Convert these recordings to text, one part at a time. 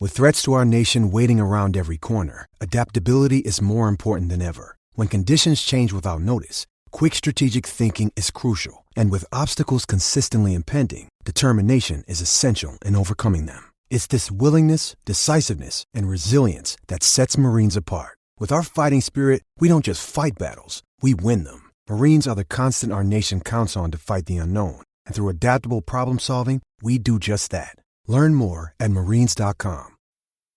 With threats to our nation waiting around every corner, adaptability is more important than ever. When conditions change without notice, quick strategic thinking is crucial. And with obstacles consistently impending, determination is essential in overcoming them. It's this willingness, decisiveness, and resilience that sets Marines apart. With our fighting spirit, we don't just fight battles, we win them. Marines are the constant our nation counts on to fight the unknown. And through adaptable problem solving, we do just that. Learn more at marines.com.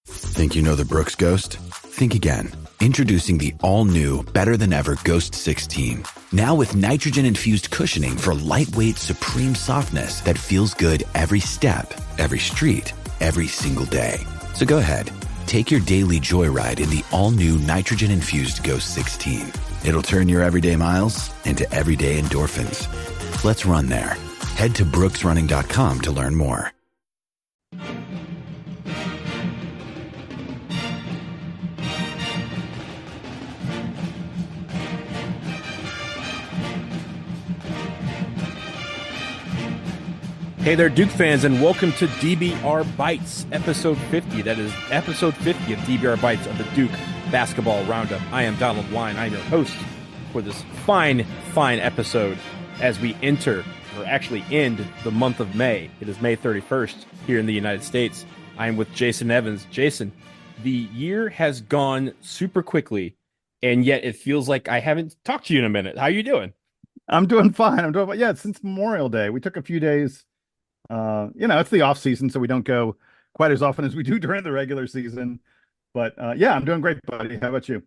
Think you know the Brooks Ghost? Think again. Introducing the all-new, better-than-ever Ghost 16. Now with nitrogen-infused cushioning for lightweight, supreme softness that feels good every step, every street, every single day. So go ahead, take your daily joyride in the all-new nitrogen-infused Ghost 16. It'll turn your everyday miles into everyday endorphins. Let's run there. Head to brooksrunning.com to learn more. Hey there, Duke fans, and welcome to DBR Bites, episode 50. That is episode 50 of DBR Bites of the Duke Basketball Roundup. I am Donald Wine. I'm your host for this fine episode as we enter, or actually end, the month of May. It is May 31st here in the United States. I am with Jason Evans. Jason, the year has gone super quickly, and yet it feels like I haven't talked to you in a minute. How are you doing? I'm doing fine. Yeah, since Memorial Day. We took a few days. It's the off season, so we don't go quite as often as we do during the regular season. But yeah, I'm doing great, buddy. How about you?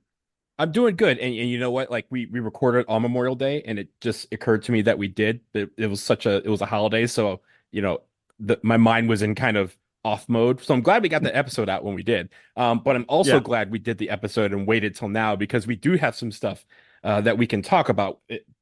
I'm doing good. And you know what? Like we recorded on Memorial Day, and it just occurred to me that we did. It was a holiday, so my mind was in kind of off mode. So I'm glad we got the episode out when we did. But I'm also glad we did the episode and waited till now, because we do have some stuff that we can talk about.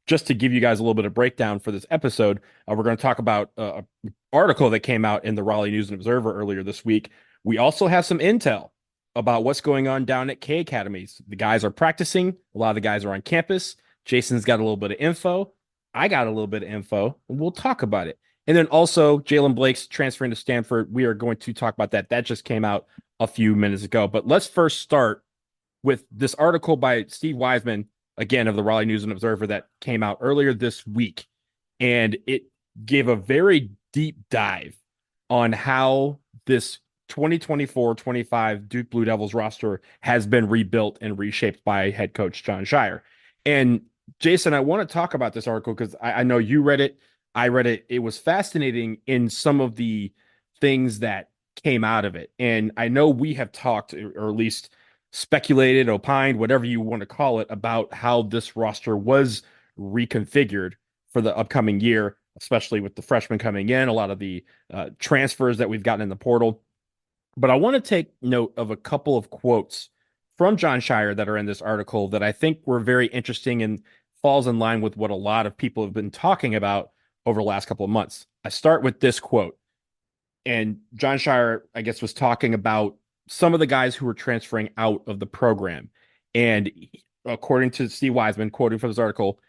Just to give you guys a little bit of breakdown for this episode, we're going to talk about an article that came out in the Raleigh News and Observer earlier this week. We also have some intel about what's going on down at K Academies. The guys are practicing. A lot of the guys are on campus. Jason's got a little bit of info. I got a little bit of info, and we'll talk about it. And then also Jaylen Blake's transferring to Stanford. We are going to talk about that. That just came out a few minutes ago. But let's first start with this article by Steve Wiseman, again, of the Raleigh News and Observer, that came out earlier this week. And it gave a very deep dive on how this 2024-25 Duke Blue Devils roster has been rebuilt and reshaped by head coach Jon Scheyer. And Jason, I want to talk about this article because I know you read it. I read it. It was fascinating in some of the things that came out of it. And I know we have talked, or at least speculated, opined, whatever you want to call it, about how this roster was reconfigured for the upcoming year, especially with the freshmen coming in, a lot of the transfers that we've gotten in the portal. But I want to take note of a couple of quotes from Jon Scheyer that are in this article that I think were very interesting and falls in line with what a lot of people have been talking about over the last couple of months. I start with this quote. And Jon Scheyer, I guess, was talking about some of the guys who were transferring out of the program. And according to Steve Wiseman, quoting from this article,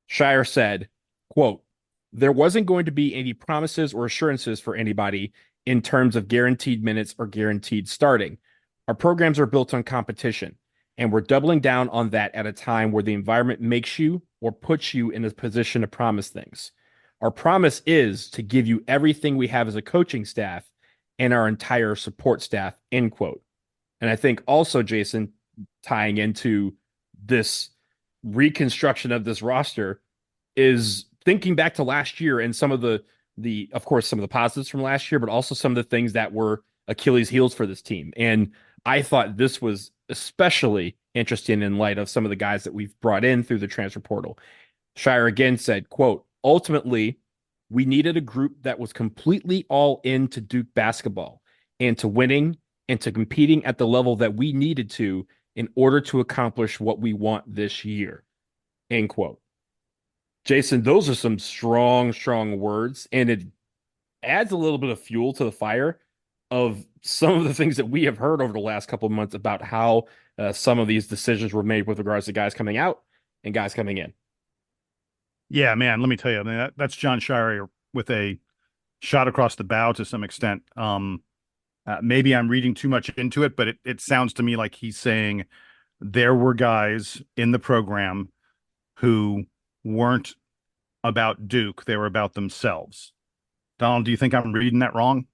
Scheyer said, quote, "There wasn't going to be any promises or assurances for anybody in terms of guaranteed minutes or guaranteed starting. Our programs are built on competition, and we're doubling down on that at a time where the environment makes you or puts you in a position to promise things. Our promise is to give you everything we have as a coaching staff and our entire support staff," end quote. And I think also, Jason, tying into this reconstruction of this roster, is thinking back to last year and some of the of course, some of the positives from last year, but also some of the things that were Achilles heels for this team. And I thought this was especially interesting in light of some of the guys that we've brought in through the transfer portal. Scheyer again said, quote, "Ultimately, we needed a group that was completely all in to Duke basketball and to winning and to competing at the level that we needed to in order to accomplish what we want this year," end quote. Jason, those are some strong words, and it adds a little bit of fuel to the fire of some of the things that we have heard over the last couple of months about how some of these decisions were made with regards to guys coming out and guys coming in. Yeah, man, let me tell you, I mean, that's Jon Scheyer with a shot across the bow to some extent. Maybe I'm reading too much into it, but it sounds to me like he's saying there were guys in the program who weren't about Duke. They were about themselves. Donald, do you think I'm reading that wrong?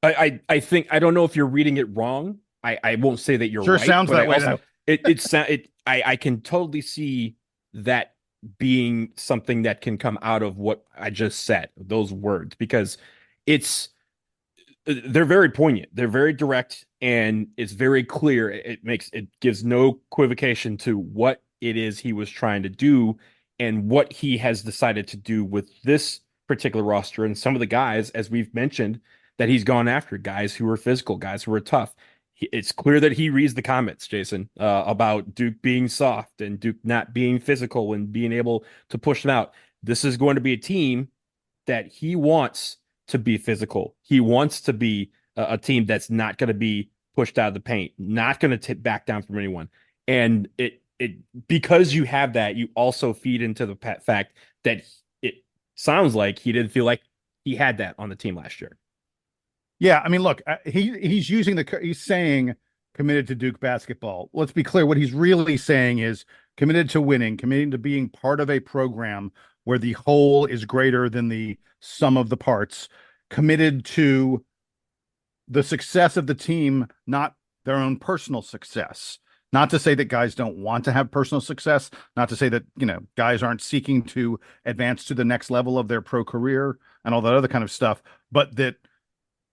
I think I don't know if you're reading it wrong. I won't say that you're Sure right, sounds but that I way, also though. I can totally see that being something that can come out of what I just said, those words, because it's they're very poignant, they're very direct, and it's very clear. It gives no equivocation to what it is he was trying to do and what he has decided to do with this particular roster and some of the guys, as we've mentioned, that he's gone after, guys who are physical, guys who are tough. It's clear that he reads the comments, Jason, about Duke being soft and Duke not being physical and being able to push them out. This is going to be a team that he wants to be physical. He wants to be a team that's not going to be pushed out of the paint, not going to back down from anyone. And it because you have that, you also feed into the fact that it sounds like he didn't feel like he had that on the team last year. Yeah, I mean, look, he's saying committed to Duke basketball. Let's be clear. What he's really saying is committed to winning, committed to being part of a program where the whole is greater than the sum of the parts, committed to the success of the team, not their own personal success. Not to say that guys don't want to have personal success, not to say that, guys aren't seeking to advance to the next level of their pro career and all that other kind of stuff, but that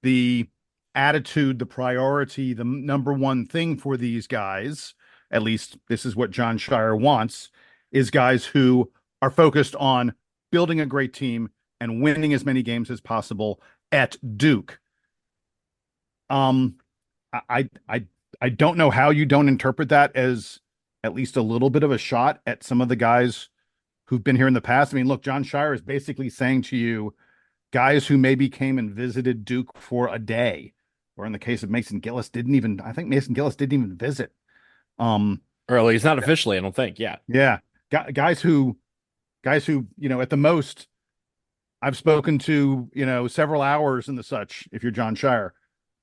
the attitude, the priority, the number one thing for these guys, at least this is what Jon Scheyer wants, is guys who are focused on building a great team and winning as many games as possible at Duke. I don't know how you don't interpret that as at least a little bit of a shot at some of the guys who've been here in the past. I mean, look, Jon Scheyer is basically saying to you, guys who maybe came and visited Duke for a day, or in the case of Mason Gillis, I think Mason Gillis didn't even visit. Or he's not officially, I don't think. Yeah. Yeah. Guys who, at the most, I've spoken to, several hours and the such, if you're Jon Scheyer.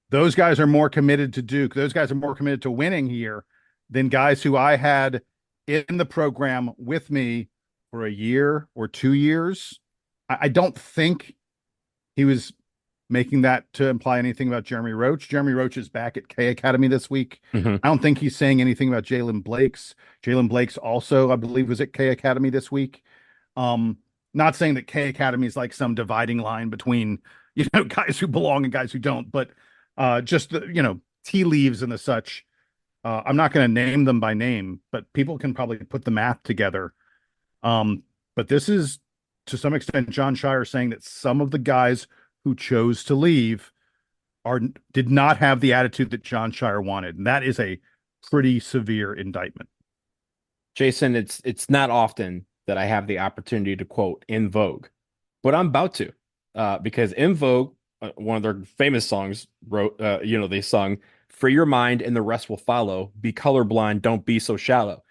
Those guys are more committed to Duke. Those guys are more committed to winning here than guys who I had in the program with me for a year or 2 years. I don't think he was making that to imply anything about Jeremy Roach. Jeremy Roach is back at K Academy this week. Mm-hmm. I don't think he's saying anything about Jaylen Blakes. Jaylen Blakes also, I believe, was at K Academy this week. Not saying that K Academy is like some dividing line between, guys who belong and guys who don't, but just the, tea leaves and the such. I'm not going to name them by name, but people can probably put the math together. But this is, to some extent, Jon Scheyer saying that some of the guys who chose to leave did not have the attitude that Jon Scheyer wanted. And that is a pretty severe indictment. Jason, it's not often that I have the opportunity to quote In Vogue, but I'm about to, because In Vogue, one of their famous songs they sung, "Free your mind and the rest will follow. Be colorblind, don't be so shallow."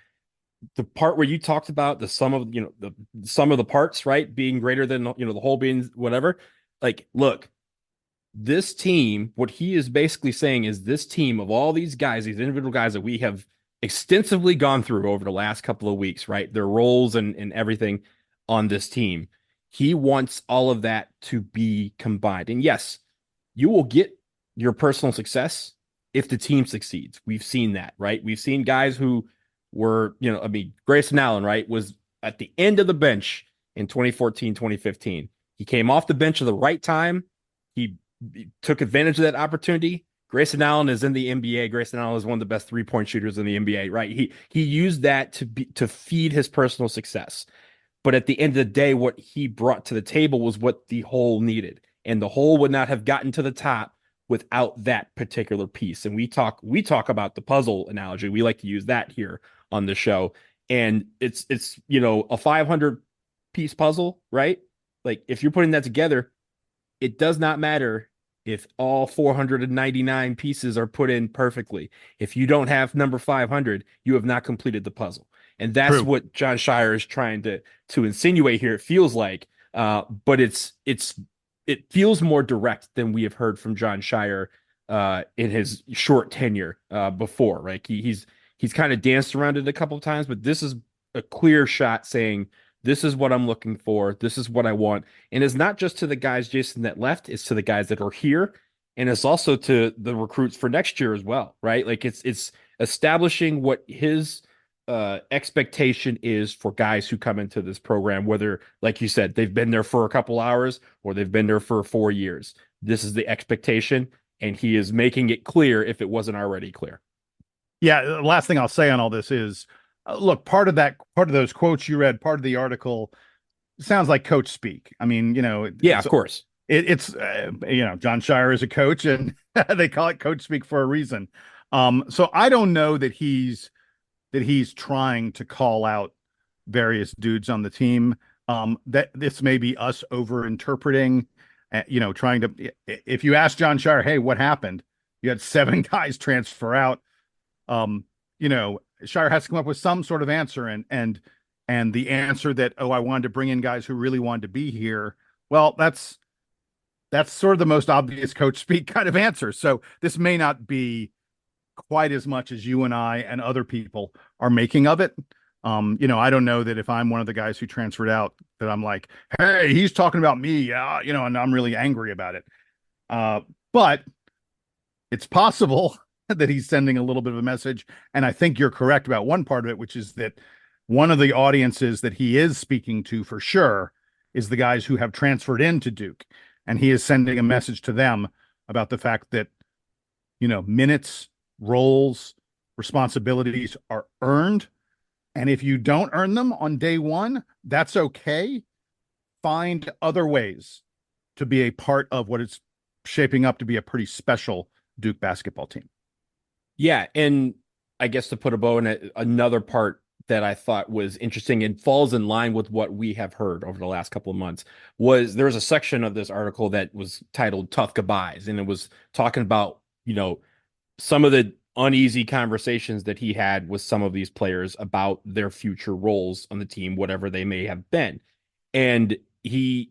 The part where you talked about the sum of the sum of the parts, right, being greater than the whole being whatever. Like, look, this team, what he is basically saying is this team of all these guys, these individual guys that we have extensively gone through over the last couple of weeks, right, their roles and everything on this team. He wants all of that to be combined. And yes, you will get your personal success if the team succeeds. We've seen that, right? We've seen guys who were, Grayson Allen, right, was at the end of the bench in 2014, 2015. He came off the bench at the right time. He took advantage of that opportunity. Grayson Allen is in the NBA. Grayson Allen is one of the best three-point shooters in the NBA, right? He used that to feed his personal success. But at the end of the day, what he brought to the table was what the whole needed. And the whole would not have gotten to the top without that particular piece. And we talk about the puzzle analogy. We like to use that here on the show. And it's a 500 piece puzzle, right? Like, if you're putting that together, it does not matter if all 499 pieces are put in perfectly. If you don't have number 500, you have not completed the puzzle. And that's True. what Jon Scheyer is trying to insinuate here. It feels like, but it feels more direct than we have heard from Jon Scheyer in his short tenure before, right? He's kind of danced around it a couple of times, but this is a clear shot saying this is what I'm looking for, this is what I want, and it's not just to the guys, Jason, that left, it's to the guys that are here, and it's also to the recruits for next year as well, right? Like it's establishing what his expectation is for guys who come into this program, whether, like you said, they've been there for a couple hours or they've been there for 4 years. This is the expectation, and he is making it clear if it wasn't already clear. Yeah, the last thing I'll say on all this is, look, part of those quotes you read, part of the article sounds like coach speak. I mean, Yeah, of course. It's Jon Scheyer is a coach, and they call it coach speak for a reason. So I don't know that he's trying to call out various dudes on the team. That this may be us over interpreting, trying to, if you ask Jon Scheyer, hey, what happened? You had 7 guys transfer out. Scheyer has to come up with some sort of answer, and the answer that, I wanted to bring in guys who really wanted to be here. Well, that's sort of the most obvious coach speak kind of answer. So this may not be quite as much as you and I and other people are making of it. I don't know that if I'm one of the guys who transferred out that I'm like, hey, he's talking about me, and I'm really angry about it. But it's possible that he's sending a little bit of a message. And I think you're correct about one part of it, which is that one of the audiences that he is speaking to for sure is the guys who have transferred into Duke. And he is sending a message to them about the fact that, minutes, roles, responsibilities are earned. And if you don't earn them on day one, that's okay. Find other ways to be a part of what is shaping up to be a pretty special Duke basketball team. Yeah, and I guess to put a bow in it, another part that I thought was interesting and falls in line with what we have heard over the last couple of months was there was a section of this article that was titled Tough Goodbyes, and it was talking about, some of the uneasy conversations that he had with some of these players about their future roles on the team, whatever they may have been. And he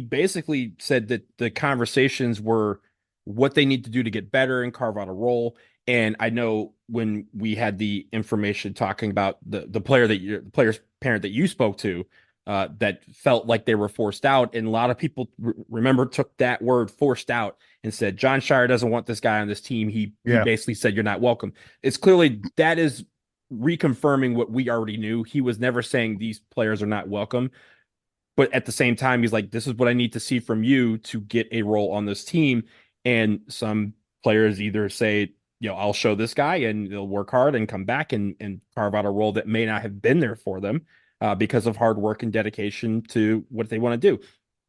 basically said that the conversations were what they need to do to get better and carve out a role. And I know when we had the information talking about the player's parent that you spoke to, that felt like they were forced out, and a lot of people remember took that word forced out and said Jon Scheyer doesn't want this guy on this team. He basically said you're not welcome. It's clearly that is reconfirming what we already knew. He was never saying these players are not welcome, but at the same time, he's like, this is what I need to see from you to get a role on this team. And some players either say, I'll show this guy and they'll work hard and come back and carve out a role that may not have been there for them because of hard work and dedication to what they want to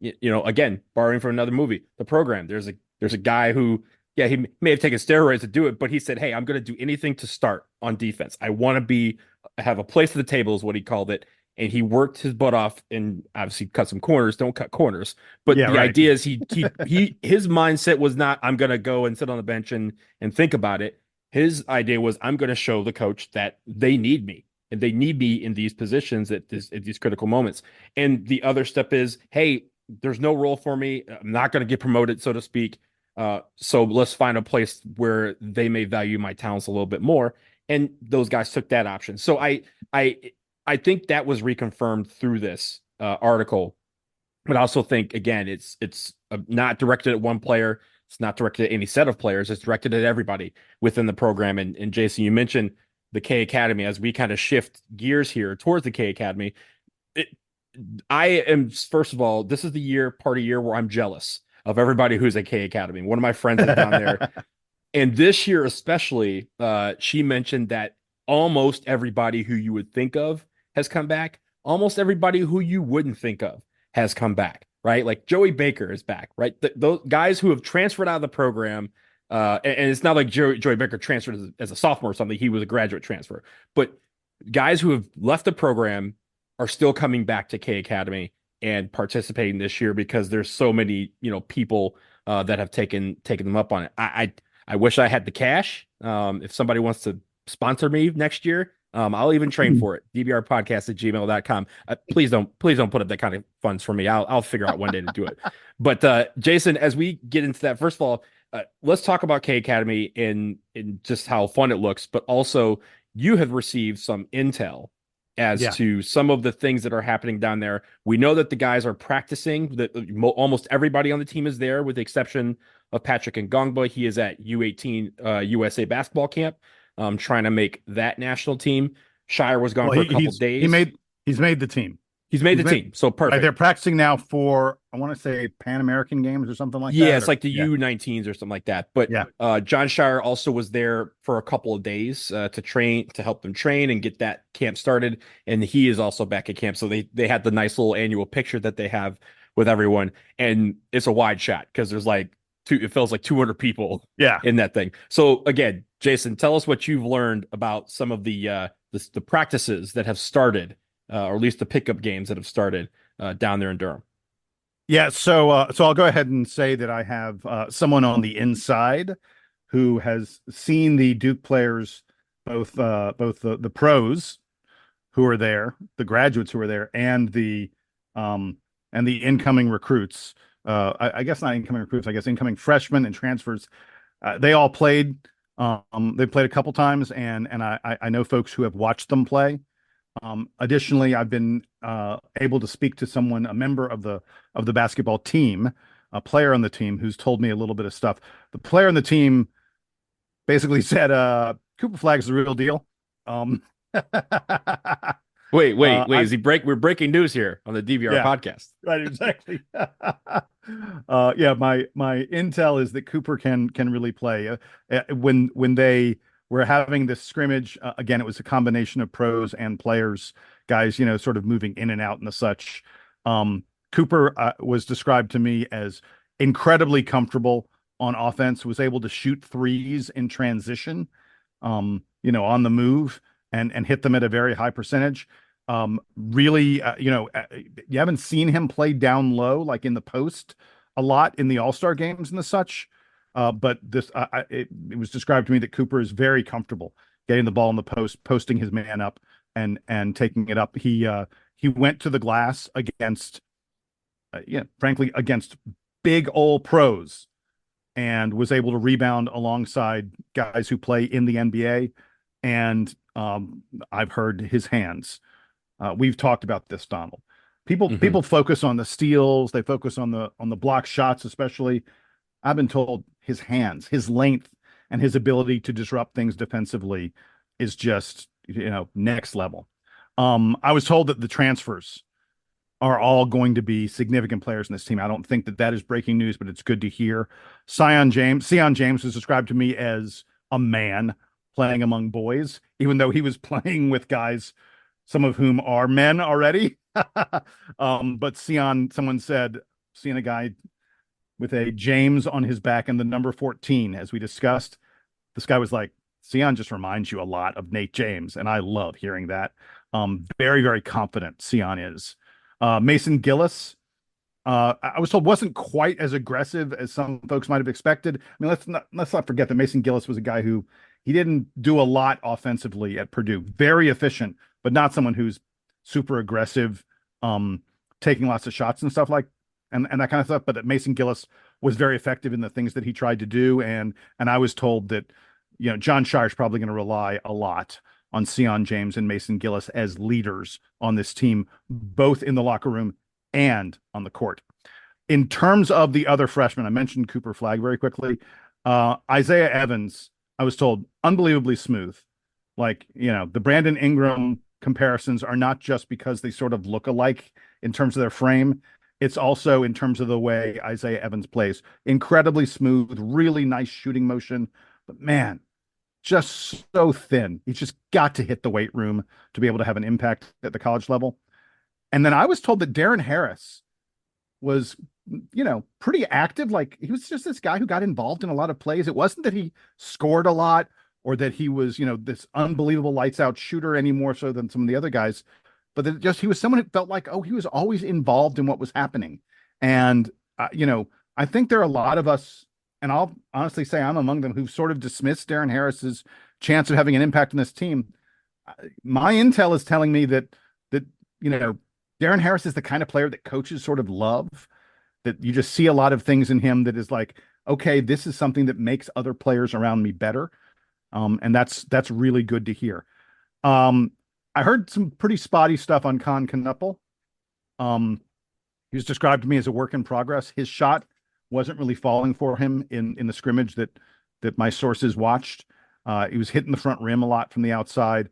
do. Again, borrowing from another movie, The Program, there's a guy who, he may have taken steroids to do it, but he said, hey, I'm going to do anything to start on defense. I want to have a place at the table is what he called it. And he worked his butt off and obviously cut some corners. Don't cut corners. But the idea is his mindset was not, I'm going to go and sit on the bench and think about it. His idea was, I'm going to show the coach that they need me and they need me in these positions at these critical moments. And the other step is, hey, there's no role for me. I'm not going to get promoted, so to speak. So let's find a place where they may value my talents a little bit more. And those guys took that option. So I think that was reconfirmed through this article, but I also think, again, it's not directed at one player. It's not directed at any set of players. It's directed at everybody within the program. And Jason, you mentioned the K Academy. As we kind of shift gears here towards the K Academy, I am, first of all, this is the part of year where I'm jealous of everybody who's at K Academy. One of my friends is down there. And this year especially, she mentioned that almost everybody who you would think of has come back. Almost everybody who you wouldn't think of has come back, right? Like Joey Baker is back, right? Those guys who have transferred out of the program, and it's not like Joey Baker transferred as a sophomore or something. He was a graduate transfer. But guys who have left the program are still coming back to K Academy and participating this year because there's so many, people that have taken them up on it. I wish I had the cash. If somebody wants to sponsor me next year, I'll even train for it. dbrpodcast@gmail.com. Please don't put up that kind of funds for me. I'll figure out one day to do it. But Jason, as we get into that, first of all, Let's talk about K Academy in just how fun it looks, but also you have received some intel as Yeah. to some of the things that are happening down there. We know that the guys are practicing, that almost everybody on the team is there, with the exception of Patrick Ngongba. He is at U18 USA basketball camp, trying to make that national team. Shire was gone Well, for a couple days. he's made the team. He's made the team, so perfect. They're practicing now for, I want to say, Pan American Games or something like that. Yeah, it's like the U19s or something like that. But yeah. John Shire also was there for a couple of days to help them train and get that camp started. And he is also back at camp. So they had the nice little annual picture that they have with everyone. And it's a wide shot because there's it feels like 200 people in that thing. So again, Jason, tell us what you've learned about some of the practices that have started, or at least the pickup games that have started down there in Durham. Yeah, so I'll go ahead and say that I have someone on the inside who has seen the Duke players, both the pros who are there, the graduates who are there, and the incoming recruits. I guess not incoming recruits. I guess incoming freshmen and transfers. They all played. They played a couple times, and I know folks who have watched them play. Additionally, I've been able to speak to someone, a member of the basketball team, a player on the team, who's told me a little bit of stuff. The player on the team basically said, Cooper Flag is the real deal. Wait, is he we're breaking news here on the DBR podcast. Right, exactly. Yeah, my intel is that Cooper can really play. When they were having this scrimmage, again, it was a combination of pros and players, guys, sort of moving in and out and the such. Cooper was described to me as incredibly comfortable on offense, was able to shoot threes in transition, on the move and hit them at a very high percentage. Really, you haven't seen him play down low, like in the post a lot in the All-Star games and the such. But it was described to me that Cooper is very comfortable getting the ball in the post, posting his man up and taking it up. He went to the glass against, frankly, against big old pros, and was able to rebound alongside guys who play in the NBA. And I've heard his hands. We've talked about this, Donald. People focus on the steals, they focus on the block shots, especially. I've been told his hands, his length, and his ability to disrupt things defensively is just, next level. I was told that the transfers are all going to be significant players in this team. I don't think that is breaking news, but it's good to hear. Sion James was described to me as a man playing among boys, even though he was playing with guys, some of whom are men already. But someone said, seeing a guy with a James on his back and the number 14, as we discussed, this guy was like, Sion just reminds you a lot of Nate James. And I love hearing that. Very, very confident Sion is. Mason Gillis, I was told, wasn't quite as aggressive as some folks might have expected. I mean, let's not forget that Mason Gillis was a guy who, he didn't do a lot offensively at Purdue. Very efficient, but not someone who's super aggressive, taking lots of shots and stuff and that kind of stuff. But that Mason Gillis was very effective in the things that he tried to do. And I was told that, John Shire is probably going to rely a lot on Sion James and Mason Gillis as leaders on this team, both in the locker room and on the court. In terms of the other freshmen, I mentioned Cooper Flag very quickly. Isaiah Evans, I was told, unbelievably smooth. Like, the Brandon Ingram comparisons are not just because they sort of look alike in terms of their frame. It's also in terms of the way Isaiah Evans plays. Incredibly smooth, really nice shooting motion. But man, just so thin. He's just got to hit the weight room to be able to have an impact at the college level. And then I was told that Darren Harris was, pretty active. Like, he was just this guy who got involved in a lot of plays. It wasn't that he scored a lot or that he was, this unbelievable lights out shooter any more so than some of the other guys. But that he was someone who felt like, he was always involved in what was happening. And, I think there are a lot of us, and I'll honestly say I'm among them, who've sort of dismissed Darren Harris's chance of having an impact on this team. My intel is telling me that Darren Harris is the kind of player that coaches sort of love, that you just see a lot of things in him that is like, okay, this is something that makes other players around me better. And that's really good to hear. I heard some pretty spotty stuff on Con Knuppel. He was described to me as a work in progress. His shot wasn't really falling for him in the scrimmage that my sources watched. He was hitting the front rim a lot from the outside.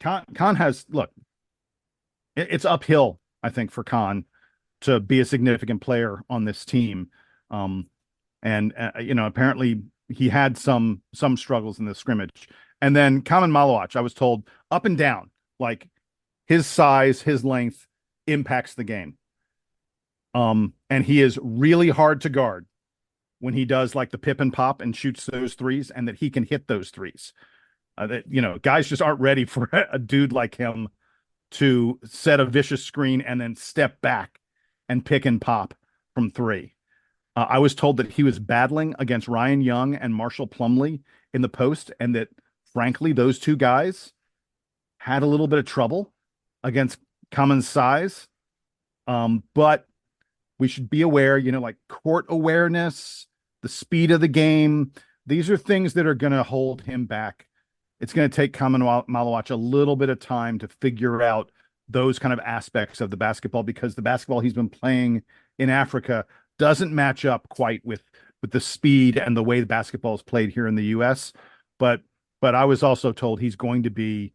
Con has look, it's uphill, I think, for Con to be a significant player on this team. And apparently he had some struggles in the scrimmage. And then Kaman Malawach, I was told, up and down, like his size, his length impacts the game. And he is really hard to guard when he does like the pip and pop and shoots those threes, and that he can hit those threes. Guys just aren't ready for a dude like him to set a vicious screen and then step back and pick and pop from three. I was told that he was battling against Ryan Young and Marshall Plumlee in the post, and that frankly, those two guys had a little bit of trouble against Kaman's size. But we should be aware, like court awareness, the speed of the game. These are things that are going to hold him back. It's going to take Kaman Malawach a little bit of time to figure out those kind of aspects of the basketball, because the basketball he's been playing in Africa doesn't match up quite with the speed and the way the basketball is played here in the U.S. But I was also told he's going to be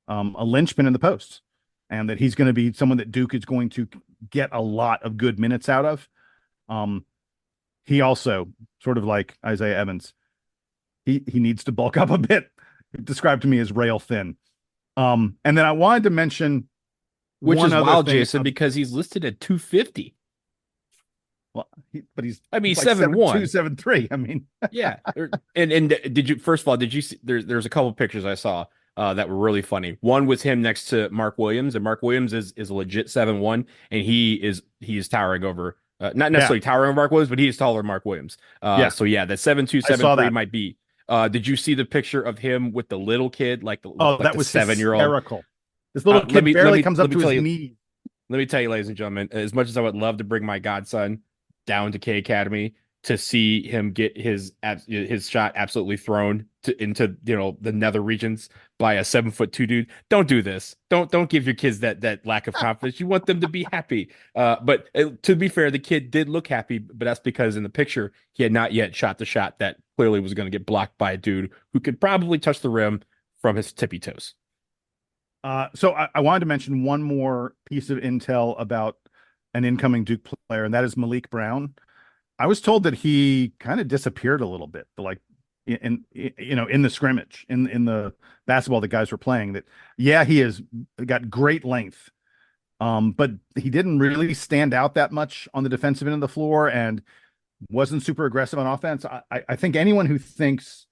a linchpin in the post, and that he's going to be someone that Duke is going to get a lot of good minutes out of. He also, sort of like Isaiah Evans, he needs to bulk up a bit. Described to me as rail thin. And then I wanted to mention, which is wild, Jason, because he's listed at 250. Well, he's 7'1", 7'3". I mean, yeah. And did you, first of all, did you see, there's a couple of pictures I saw that were really funny. One was him next to Mark Williams, and Mark Williams is a legit 7'1", and he is towering over, not necessarily towering over Mark Williams, but he is taller than Mark Williams. So yeah, that 7'2", 7'3" might be. Did you see the picture of him with the little kid, like the that was 7-year-old? Hysterical. This little kid barely comes up to his knee. Let me tell you, ladies and gentlemen, as much as I would love to bring my godson down to K Academy to see him get his shot absolutely thrown into the nether regions by a 7'2" dude, don't do this. Don't give your kids that lack of confidence. You want them to be happy. But to be fair, the kid did look happy, but that's because in the picture he had not yet shot the shot that clearly was going to get blocked by a dude who could probably touch the rim from his tippy toes. So I wanted to mention one more piece of intel about an incoming Duke player, and that is Malik Brown. I was told that he kind of disappeared a little bit, like in the scrimmage, in the basketball that guys were playing. That he has got great length, but he didn't really stand out that much on the defensive end of the floor, and wasn't super aggressive on offense. I think anyone who thinks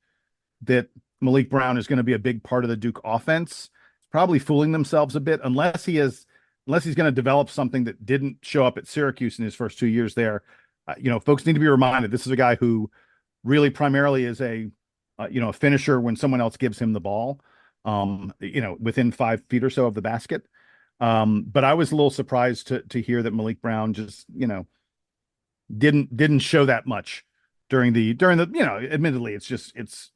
that Malik Brown is going to be a big part of the Duke offense is probably fooling themselves a bit, unless he's going to develop something that didn't show up at Syracuse in his first 2 years there. Folks need to be reminded, this is a guy who really primarily is a finisher when someone else gives him the ball, within 5 feet or so of the basket. But I was a little surprised to hear that Malik Brown just, didn't show that much during the admittedly, it's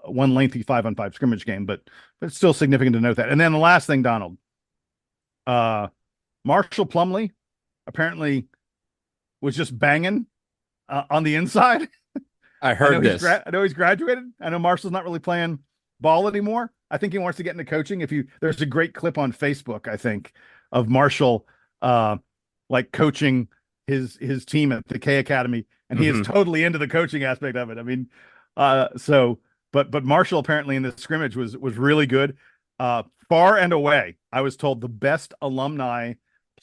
one lengthy 5-on-5 scrimmage game, but it's still significant to note that. And then the last thing, Donald, Marshall Plumlee apparently was just banging on the inside. I heard this. I know he's graduated. I know Marshall's not really playing ball anymore. I think he wants to get into coaching. There's a great clip on Facebook, I think, of Marshall like coaching his team at the K Academy, and he is totally into the coaching aspect of it. I mean, but Marshall apparently in the scrimmage was really good. Far and away, I was told the best alumni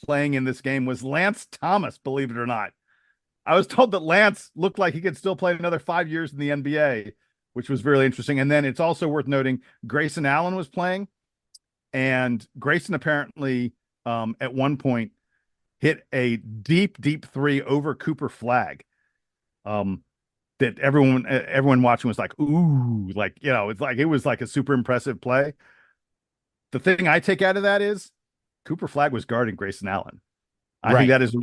playing in this game was Lance Thomas, believe it or not. I was told that Lance looked like he could still play another 5 years in the NBA, which was really interesting. And then it's also worth noting Grayson Allen was playing, and Grayson apparently at one point hit a deep three over Cooper Flagg. That everyone watching was like, ooh, like, it's like, it was like a super impressive play. The thing I take out of that is Cooper Flagg was guarding Grayson Allen. I think that is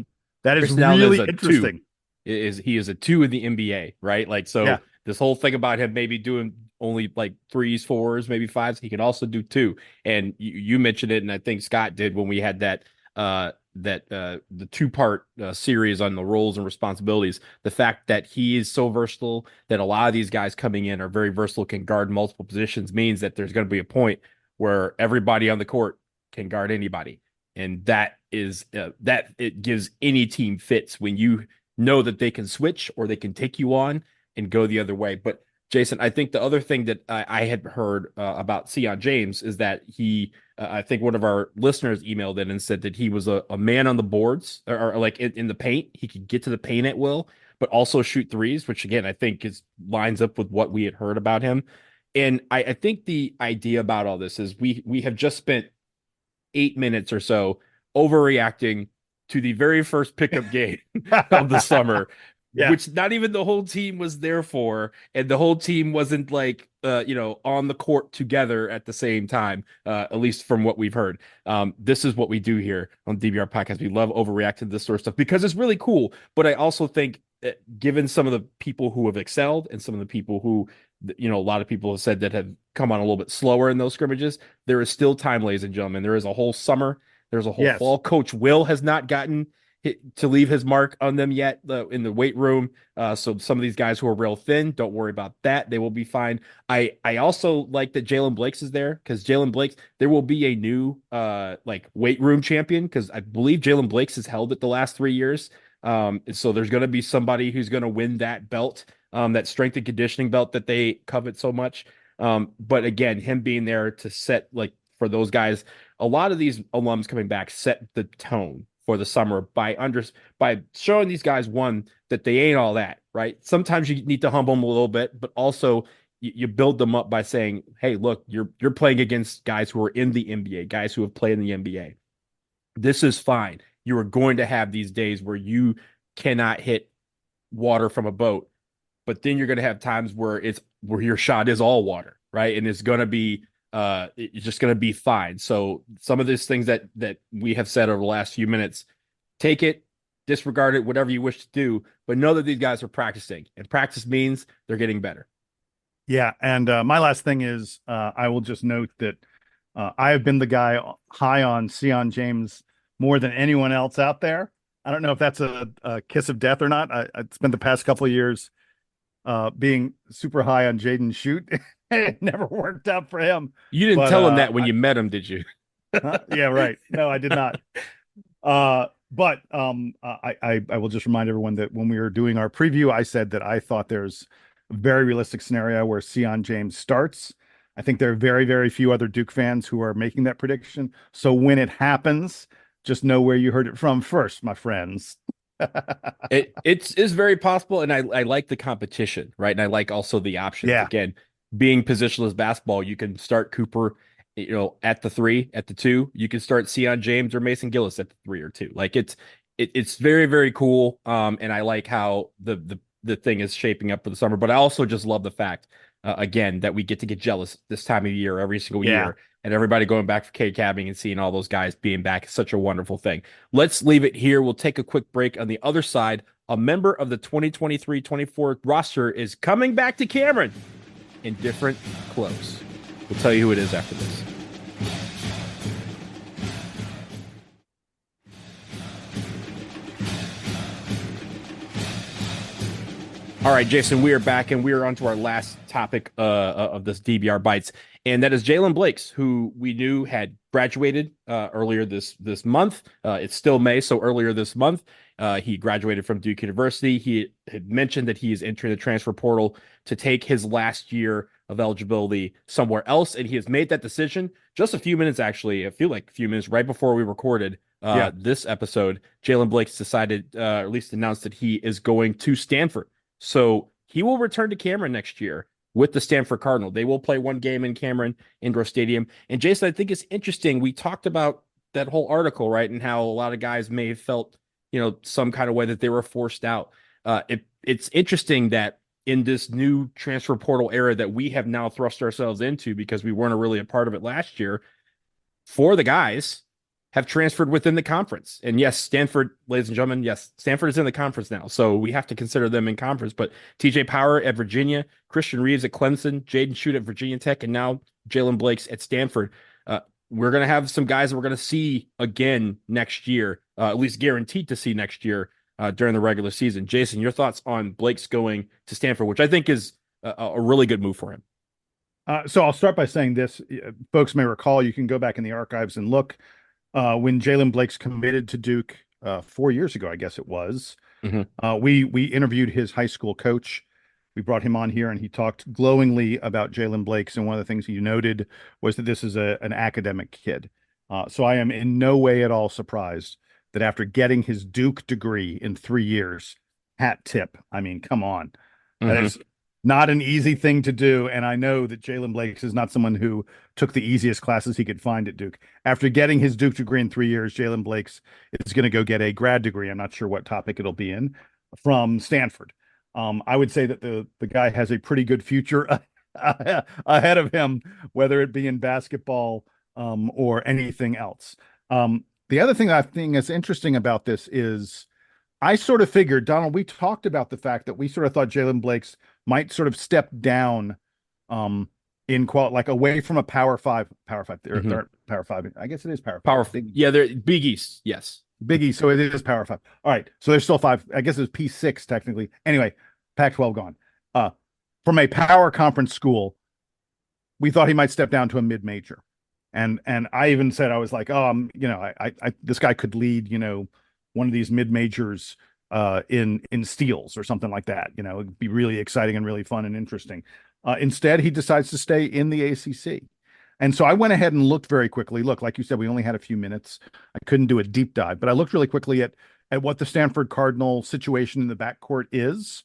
Grayson really Allen is interesting. is he is a 2 in the NBA, right? Like, Yeah. so this whole thing about him maybe doing only like 3s, 4s, maybe 5s, he can also do 2. And you mentioned it, and I think Scott did when we had the 2-part series on the roles and responsibilities. The fact that he is so versatile, that a lot of these guys coming in are very versatile, can guard multiple positions, means that there's going to be a point where everybody on the court can guard anybody. And that is that it gives any team fits when you know that they can switch or they can take you on and go the other way. But Jason, I think the other thing that I had heard about Sion James is that I think one of our listeners emailed in and said that he was a man on the boards, or like in the paint. He could get to the paint at will, but also shoot threes, which again, I think lines up with what we had heard about him. And I think the idea about all this is we have just spent 8 minutes or so overreacting to the very first pickup game of the summer, Yeah. which not even the whole team was there for, and the whole team wasn't like on the court together at the same time, at least from what we've heard. This is what we do here on DBR podcast. We love overreacting to this sort of stuff because it's really cool. But I also think that given some of the people who have excelled and some of the people who, a lot of people have said that have come on a little bit slower in those scrimmages, there is still time, ladies and gentlemen. There is a whole summer. There's a whole Yes. fall. Coach Will has not gotten to leave his mark on them yet in the weight room. So some of these guys who are real thin, don't worry about that. They will be fine. I also like that Jaylen Blakes is there, because Jaylen Blakes, there will be a new like weight room champion, because I believe Jaylen Blakes has held it the last 3 years. So there's going to be somebody who's going to win that belt, that strength and conditioning belt that they covet so much. But again, him being there to set, like, for those guys, a lot of these alums coming back set the tone for the summer by showing these guys, one, that they ain't all that, right? Sometimes you need to humble them a little bit, but also you build them up by saying, hey, look, you're playing against guys who are in the NBA, guys who have played in the NBA. This is fine. You are going to have these days where you cannot hit water from a boat, but then you're going to have times where your shot is all water, right? And it's going to be it's just going to be fine. So some of these things that we have said over the last few minutes, take it, disregard it, whatever you wish to do, but know that these guys are practicing, and practice means they're getting better. Yeah. And my last thing is, I will just note that I have been the guy high on Sion James more than anyone else out there. I don't know if that's a kiss of death or not. I spent the past couple of years being super high on Jaden Shoot. It never worked out for him. You didn't tell him that when you met him, did you? Yeah, right. No, I did not. But I will just remind everyone that when we were doing our preview, I said that I thought there's a very realistic scenario where Sion James starts. I think there are very, very few other Duke fans who are making that prediction. So when it happens, just know where you heard it from first, my friends. It's very possible, and I like the competition, right? And I like also the options. Yeah. Again, being positionless basketball, you can start Cooper, at the 3, at the 2. You can start Sion James or Mason Gillis at the 3 or 2. Like, it's very, very cool. And I like how the thing is shaping up for the summer. But I also just love the fact, again, that we get to get jealous this time of year every single year, and everybody going back for K-cabbing and seeing all those guys being back is such a wonderful thing. Let's leave it here. We'll take a quick break. On the other side, a member of the 2023-24 roster is coming back to Cameron in different clothes. We'll tell you who it is after this. All right, Jason, we are back, and we are on to our last topic of this DBR Bites, and that is Jaylen Blakes, who we knew had graduated earlier this month. It's still May, so earlier this month, he graduated from Duke University. He had mentioned that he is entering the transfer portal to take his last year of eligibility somewhere else, and he has made that decision just a few minutes, actually. I feel like a few minutes right before we recorded this episode. Jaylen Blakes decided, or at least announced, that he is going to Stanford. So he will return to Cameron next year with the Stanford Cardinal. They will play one game in Cameron Indoor Stadium. And Jason, I think it's interesting. We talked about that whole article, right? And how a lot of guys may have felt, some kind of way that they were forced out. It's interesting that in this new transfer portal era that we have now thrust ourselves into, because we weren't really a part of it last year, for the guys, have transferred within the conference. And yes, Stanford, ladies and gentlemen, yes, Stanford is in the conference now. So we have to consider them in conference. But TJ Power at Virginia, Christian Reeves at Clemson, Jaden Schutt at Virginia Tech, and now Jaylen Blakes at Stanford. We're going to have some guys that we're going to see again next year, at least guaranteed to see next year during the regular season. Jason, your thoughts on Blakes going to Stanford, which I think is a really good move for him. So I'll start by saying this. Folks may recall, you can go back in the archives and look when Jaylen Blakes committed to Duke 4 years ago, I guess it was. We interviewed his high school coach. We brought him on here, and he talked glowingly about Jaylen Blakes. And one of the things he noted was that this is an academic kid. So I am in no way at all surprised that after getting his Duke degree in 3 years, hat tip. I mean, come on. That is not an easy thing to do. And I know that Jaylen Blakes is not someone who took the easiest classes he could find at Duke. After getting his Duke degree in 3 years, Jaylen Blakes is going to go get a grad degree. I'm not sure what topic it'll be in, from Stanford. I would say that the guy has a pretty good future ahead of him, whether it be in basketball or anything else. The other thing I think is interesting about this is I sort of figured, Donald, we talked about the fact that we sort of thought Jaylen Blakes might sort of step down in like away from a Power Five. Power Five. I guess it is Power Five. Yeah, they're Big East. Yes. Big East, so it is Power 5. All right, so there's still 5. I guess it's P6 technically. Anyway, Pac-12 gone. From a power conference school, we thought he might step down to a mid-major, and I even said, I was like, oh, I this guy could lead, one of these mid-majors in steals or something like that. It'd be really exciting and really fun and interesting. Instead, he decides to stay in the ACC. And so I went ahead and looked very quickly. Look, like you said, we only had a few minutes. I couldn't do a deep dive, but I looked really quickly at what the Stanford Cardinal situation in the backcourt is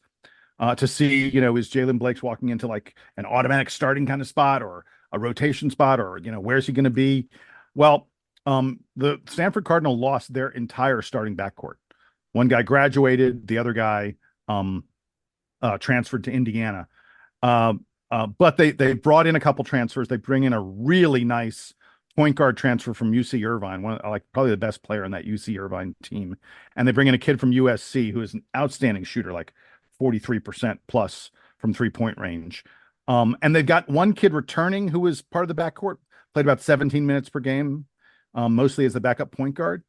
to see, is Jaylen Blakes walking into like an automatic starting kind of spot or a rotation spot, or, where's he going to be? Well, the Stanford Cardinal lost their entire starting backcourt. One guy graduated, the other guy transferred to Indiana. But they brought in a couple transfers. They bring in a really nice point guard transfer from UC Irvine, probably the best player on that UC Irvine team. And they bring in a kid from USC who is an outstanding shooter, like 43% plus from 3-point range. And they've got one kid returning who was part of the backcourt, played about 17 minutes per game, mostly as the backup point guard.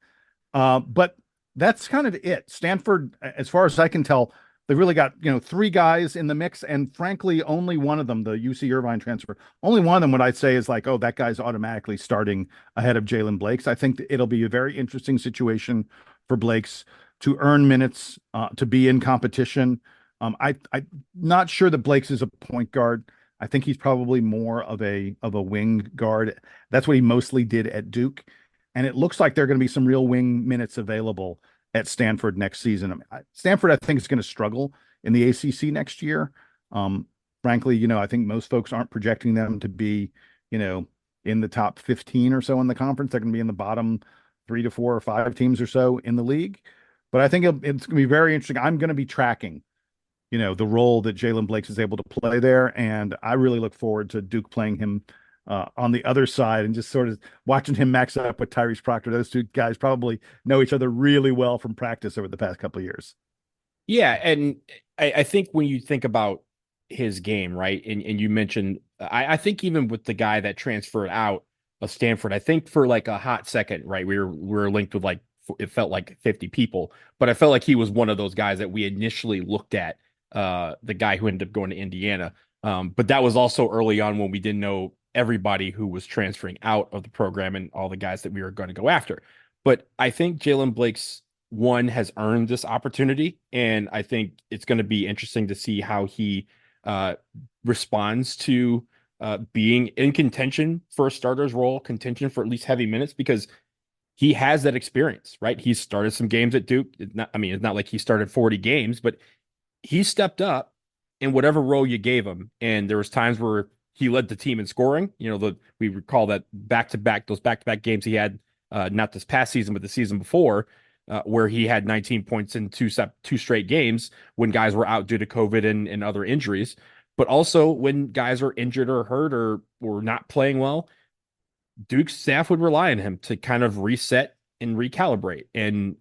But that's kind of it. Stanford, as far as I can tell, they really got, 3 guys in the mix, and frankly, only one of them, the UC Irvine transfer, only one of them would I say is like, oh, that guy's automatically starting ahead of Jaylen Blakes. I think it'll be a very interesting situation for Blakes to earn minutes, to be in competition. I'm not sure that Blakes is a point guard. I think he's probably more of a wing guard. That's what he mostly did at Duke, and it looks like there are going to be some real wing minutes available at Stanford next season. Stanford, I think, is going to struggle in the ACC next year. Frankly, I think most folks aren't projecting them to be, in the top 15 or so in the conference. They're going to be in the bottom 3 to 4 or 5 teams or so in the league. But I think it's going to be very interesting. I'm going to be tracking, the role that Jaylen Blakes is able to play there. And I really look forward to Duke playing him on the other side and just sort of watching him max up with Tyrese Proctor. Those two guys probably know each other really well from practice over the past couple of years. Yeah. And I think when you think about his game, right, and you mentioned, I think even with the guy that transferred out of Stanford, I think for like a hot second, right, we were linked with like, it felt like 50 people, but I felt like he was one of those guys that we initially looked at, the guy who ended up going to Indiana. But that was also early on when we didn't know everybody who was transferring out of the program and all the guys that we were going to go after. But I think Jaylen Blakes, one, has earned this opportunity, and I think it's going to be interesting to see how he responds to being in contention for a starter's role, contention for at least heavy minutes, because he has that experience, right? He's started some games at Duke. It's not like he started 40 games, but he stepped up in whatever role you gave him. And there was times where he led the team in scoring. We recall that those back-to-back games he had, not this past season, but the season before, where he had 19 points in two straight games when guys were out due to COVID and other injuries. But also when guys are injured or hurt or not playing well, Duke's staff would rely on him to kind of reset and recalibrate. And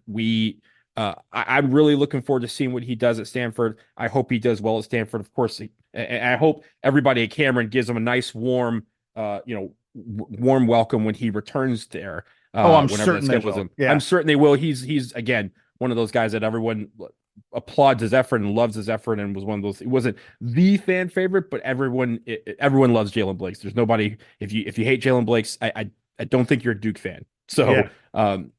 I'm really looking forward to seeing what he does at Stanford. I hope he does well at Stanford. Of course, I hope everybody at Cameron gives him a nice, warm, warm welcome when he returns there. I'm certain they will. Yeah. I'm certain they will. He's again one of those guys that everyone applauds his effort and loves his effort, and was one of those. It wasn't the fan favorite, but everyone loves Jaylen Blakes. There's nobody. If you hate Jaylen Blakes, I don't think you're a Duke fan. So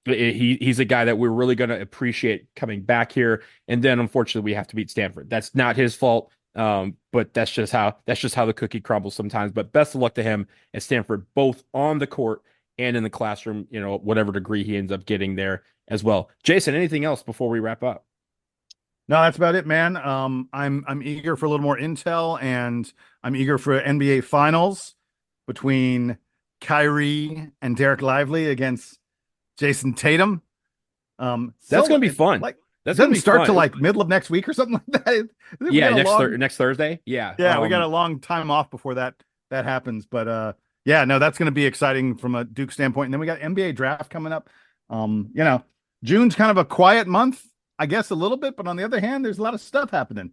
he's a guy that we're really going to appreciate coming back here. And then unfortunately we have to beat Stanford. That's not his fault. But that's just how the cookie crumbles sometimes. But best of luck to him at Stanford, both on the court and in the classroom, whatever degree he ends up getting there as well. Jason, anything else before we wrap up? No, that's about it, man. I'm eager for a little more intel, and I'm eager for NBA Finals between Kyrie and Derek Lively against Jason Tatum. That's going to be fun. That's going to start to middle of next week or something like that. Yeah, next Thursday. Yeah. Yeah, we got a long time off before that happens. But that's going to be exciting from a Duke standpoint. And then we got NBA draft coming up. June's kind of a quiet month, I guess, a little bit. But on the other hand, there's a lot of stuff happening.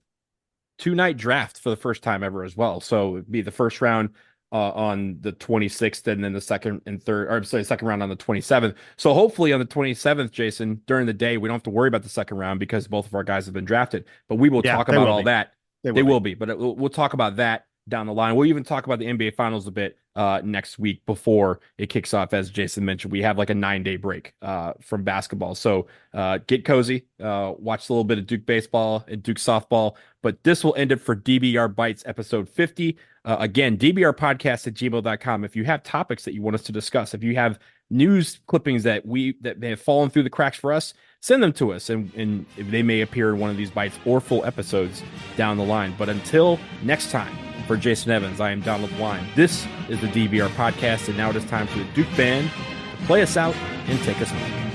2-night draft for the first time ever as well. So it'd be the first round on the 26th, and then the second round on the 27th. So hopefully on the 27th, Jason, during the day, we don't have to worry about the second round because both of our guys have been drafted. But we will talk about all that. They will be. But we'll talk about that down the line. We'll even talk about the NBA Finals a bit next week before it kicks off. As Jason mentioned, we have like a 9-day break from basketball. So get cozy, watch a little bit of Duke baseball and Duke softball. But this will end it for DBR Bites episode 50. Again, dbrpodcast@gmail.com. If you have topics that you want us to discuss, if you have news clippings that have fallen through the cracks for us, send them to us, and they may appear in one of these bites or full episodes down the line. But until next time, for Jason Evans, I am Donald Wine. This is the DBR Podcast, and now it is time for the Duke Band to play us out and take us home.